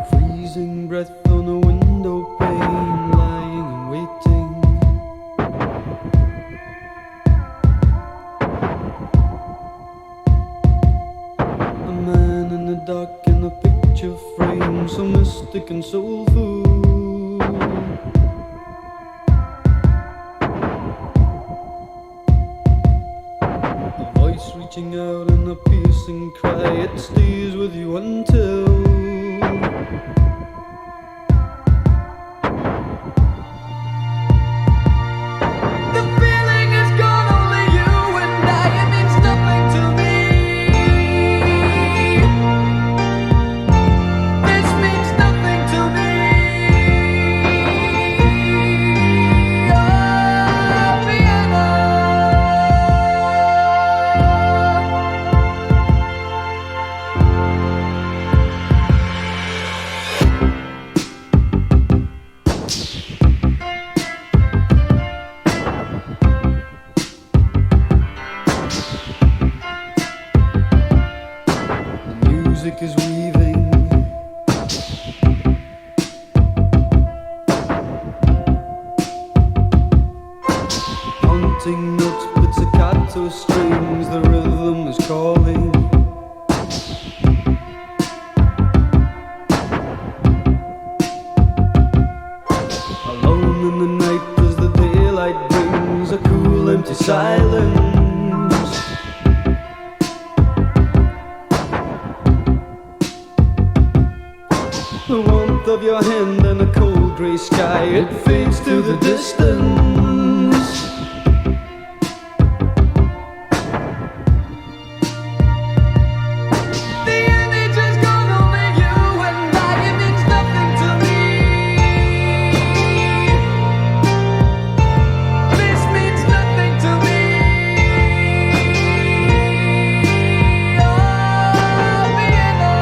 Freezing breath on a window pane, lying and waiting. A man in the dark in a picture frame, so mystic and soulful. A voice reaching out in a piercing cry, it stays with you until music is weaving, haunting notes, pizzicato strings, the rhythm is calling. Alone in the night as the daylight brings a cool empty silence. The warmth of your hand and a cold grey sky, it fades to the distance. The image is gone, only you and I, it means nothing to me. This means nothing to me. Oh, Vienna.